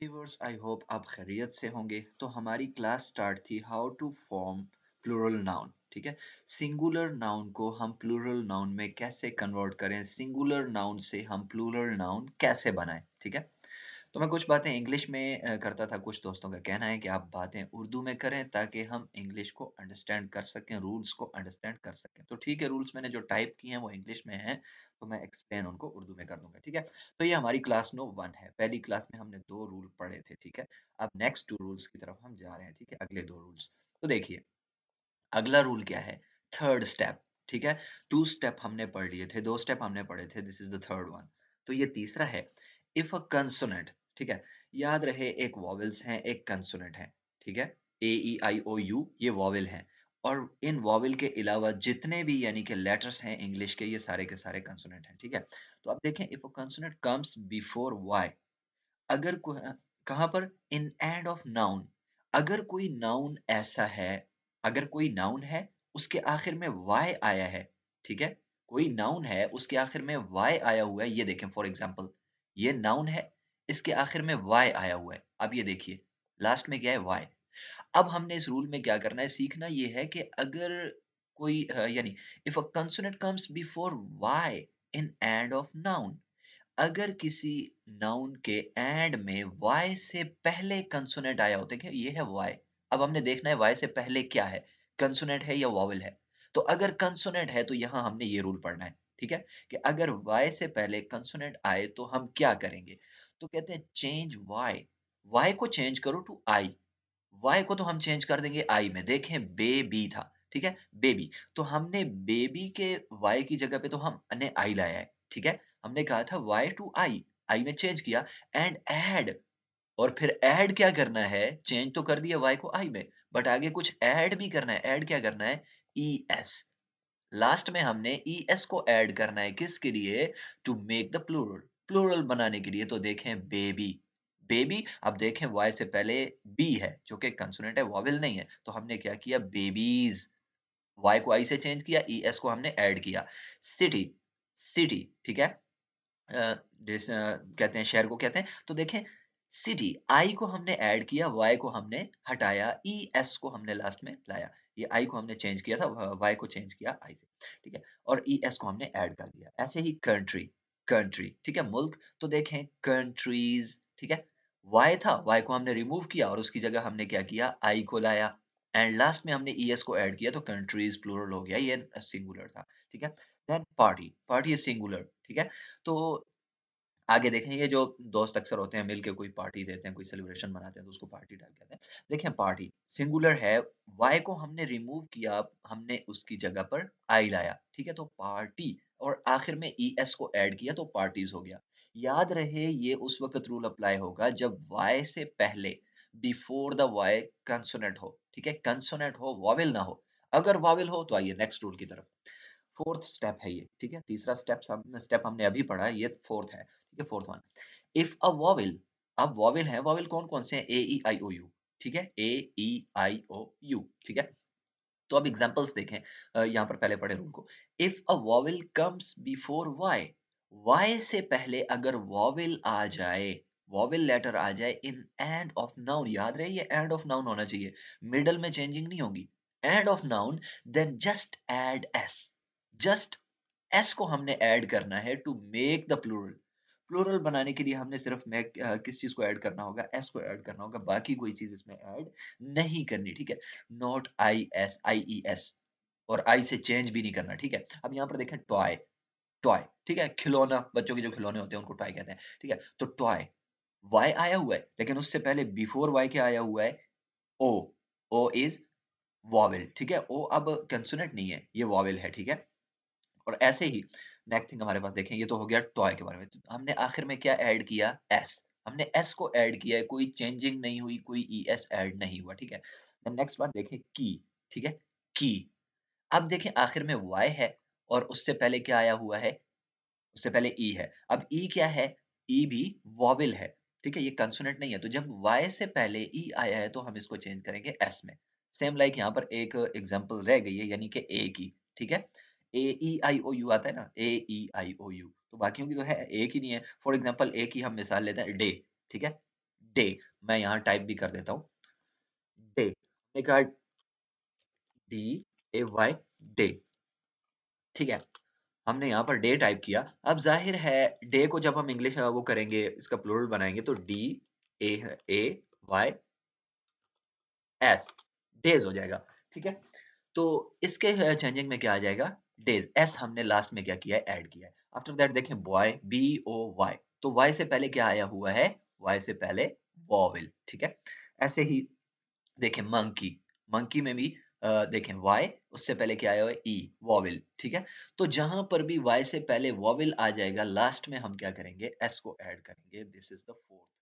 Viewers I hope आप खैरियत से होंगे। तो हमारी क्लास स्टार्ट थी how to form plural noun. ठीक है, सिंगुलर नाउन को हम प्लूरल नाउन में कैसे कन्वर्ट करें, सिंगुलर नाउन से हम प्लूरल नाउन कैसे बनाएं। ठीक है, तो मैं कुछ बातें इंग्लिश में करता था। कुछ दोस्तों का कहना है कि आप बातें उर्दू में करें ताकि हम इंग्लिश को अंडरस्टैंड कर सकें, रूल्स को अंडरस्टैंड कर सकें। तो ठीक है, रूल्स मैंने जो टाइप किए हैं वो इंग्लिश में हैं, तो मैं एक्सप्लेन उनको उर्दू में कर दूंगा। ठीक है, तो ये हमारी क्लास नो 1 है। पहली क्लास में हमने 2 रूल पढ़े थे। ठीक है, अब नेक्स्ट 2 रूल्स की तरफ हम जा रहे हैं। ठीक है, अगले 2 रूल्स। तो देखिए, अगला रूल क्या है? Third step. ठीक है, 2 स्टेप हमने पढ़ लिए थे, 2 स्टेप हमने पढ़े थे, this is the third one. तो ये तीसरा है, इफ अ कंसोनेंट। ठीक है, याद रहे एक वॉवेल्स हैं, एक कंसोनेंट है। ठीक है, ए ई आई ओ यू ये वॉवेल हैं, और इन वॉवेल के अलावा जितने भी यानी कि लेटर्स हैं इंग्लिश के, ये सारे के सारे कंसोनेंट हैं। ठीक है, तो आप देखें, if a consonant comes before Y, अगर कहाँ पर? In end of noun. अगर कोई नाउन ऐसा है, अगर कोई नाउन है उसके आखिर में वाई आया है। ठीक है, कोई नाउन है उसके आखिर में वाई आया हुआ है। ये देखें, फॉर एग्जांपल ये नाउन है, इसके आखिर में वाई आया हुआ है। अब ये देखिए, लास्ट में क्या है? वाई। अब हमने इस रूल में क्या करना है, सीखना ये है कि अगर कोई यानी if a consonant comes before Y in end of noun, अगर किसी नाउन के एंड में वाई से पहले कंसोनेंट आया हो। देखिए ये है वाई, अब हमने देखना है वाई से पहले क्या है, कंसोनेंट है या वॉवेल है। तो अगर कंसोनेंट है तो यहाँ हमने ये रूल पढ़ना है। ठीक है, कि अगर वाई से पहले कंसोनेंट आए तो हम क्या करेंगे। तो कहते हैं चेंज वाई, वाई को चेंज करो टू आई। वाई को तो हम चेंज कर देंगे आई में। देखें बेबी था, ठीक है, बेबी, तो हमने बेबी के वाई की जगह पे तो हमने आई लाया है। ठीक है, हमने कहा था वाई टू आई, आई में चेंज किया। एंड ऐड, और फिर ऐड क्या करना है, चेंज तो कर दिया वाई को आई में, बट आगे कुछ ऐड भी करना है। ऐड क्या करना है? E S. लास्ट में हमने ई एस को ऐड करना है, किसके लिए? To make the plural, plural बनाने के लिए। तो देखें बेबी, बेबी। अब देखें वाई से पहले बी है जो कि कंसोनेंट है, वॉवेल नहीं है, तो हमने क्या किया? बेबीज। वाई को आई से चेंज किया, ई एस को हमने ऐड किया। City, city. ठीक है, कहते हैं शहर को कहते हैं। तो देखें, सिटी, आई को हमने ऐड किया, वाई को हमने हटाया, ई एस को हमने लास्ट में लाया। ये आई को हमने चेंज किया था, वाई को चेंज किया आई से। ठीक है, और ई एस को हमने ऐड कर दिया। ऐसे ही कंट्री, कंट्री। ठीक है, मुल्क। तो देखें कंट्रीज। ठीक है, वाई था, वाई को हमने रिमूव किया और उसकी जगह हमने क्या किया? आई को लाया। एंड लास्ट में हमने ई एस को ऐड किया, तो कंट्रीज प्लूरल हो गया, ये सिंगुलर था। ठीक है, then party, party is singular. ठीक है, तो आगे देखें, ये जो दोस्त अक्सर होते हैं मिलके कोई पार्टी देते हैं, कोई सेलिब्रेशन मनाते हैं, तो उसको पार्टी टाइप कहते हैं। देखें पार्टी सिंगुलर है, वाई को हमने रिमूव किया, हमने उसकी जगह पर आई लाया। ठीक है, तो पार्टी, और आखिर में ई एस को ऐड किया तो पार्टीज हो गया। याद रहे ये उस वक्त रूल अप्लाई होगा जब वाई से पहले, बिफोर द वाई, कंसोनेंट हो। ठीक है, कंसोनेंट हो, वॉवेल ना हो। अगर वॉवेल हो तो आइए नेक्स्ट रूल की तरफ। फोर्थ स्टेप है ये। ठीक है, तीसरा स्टेप हमने अभी पढ़ा है, ये फोर्थ है। ठीक है, fourth one, if a vowel. अब वॉवेल है, वॉवेल कौन कौन से हैं? ए ई आई ओ यू। ठीक है, ए ई आई ओ यू। ठीक है, तो अब एग्जांपल्स देखें, यहाँ पर पहले पढ़े रूल को। If a vowel comes before Y, Y से पहले अगर वॉवेल आ जाए, वॉवेल लेटर आ जाए इन एंड ऑफ नाउन, याद रहे ये एंड ऑफ नाउन होना चाहिए, मिडल में चेंजिंग नहीं होगी, end of noun, then just add S. Just S को हमने ऐड करना है to make the plural. Plural बनाने के लिए हमने सिर्फ किस चीज को ऐड करना होगा? एस को ऐड करना होगा, बाकी कोई चीज इसमें ऐड नहीं करनी। ठीक है, not I S, I E S, और आई से चेंज भी नहीं करना। ठीक है, अब यहाँ पर देखें टॉय, टॉय। ठीक है, खिलौना, बच्चों के जो खिलौने होते हैं उनको टॉय कहते हैं। ठीक है, तो टॉय, वाई आया हुआ है, लेकिन उससे पहले बिफोर वाई क्या आया हुआ है? ओ, ओ इज वॉवेल। ठीक है, ओ अब कंसोनेंट नहीं है, ये वॉवेल है। ठीक है, और ऐसे ही नेक्स्ट थिंग हमारे पास देखें, ये तो हो गया टॉय के बारे में। तो हमने आखिर में क्या ऐड किया? एस। हमने एस को ऐड किया है, कोई चेंजिंग नहीं हुई, कोई ई एस ऐड नहीं हुआ। ठीक है, नेक्स्ट बात देखें, की। ठीक है, की। अब देखें आखिर में वाई है और उससे पहले क्या आया हुआ है? उससे पहले ई है। अब ई क्या है? ई भी वॉवेल है। ठीक है, ये कंसोनेंट नहीं है, तो जब वाई से पहले ई आया है तो हम इसको चेंज करेंगे एस में। सेम लाइक यहाँ पर एक एग्जांपल रह गई है, यानी कि ए की। ठीक है, ए ई आई ओ यू आता है ना, ए ई आई ओ यू, तो बाकियों की तो है, एक ही नहीं है। फॉर एग्जांपल ए की हम मिसाल लेते हैं, डे। ठीक है, डे, मैं यहाँ टाइप भी कर देता हूँ, डे, हमने कहा DAY डे, ठीक है? हमने यहाँ पर डे टाइप किया, अब ज़ाहिर है डे को जब हम इंग्लिश वो करेंगे, इसका प्लूरल बनाएँगे तो DAY एस, डेज़ हो जाएगा, ठीक है? तो इसके चेंजिंग में क्या आ जाएगा? डेज़, एस हमने लास्ट में क्या किया है? ऐड किया है। आफ्टर दैट देखें बॉय, BOY, तो वाई से पहले क्या आया हुआ है? वाई से पहले वॉवेल, ठीक है? ऐसे ही देखें मंकी, मंकी में भी देखें वाई, उससे पहले क्या आया हुआ है? ई, वॉवेल, ठीक है? तो जहाँ पर भी वाई से पहले वॉवेल आ जाएगा, लास्ट में हम क्या करेंगे? एस को ऐड करेंगे। This is the fourth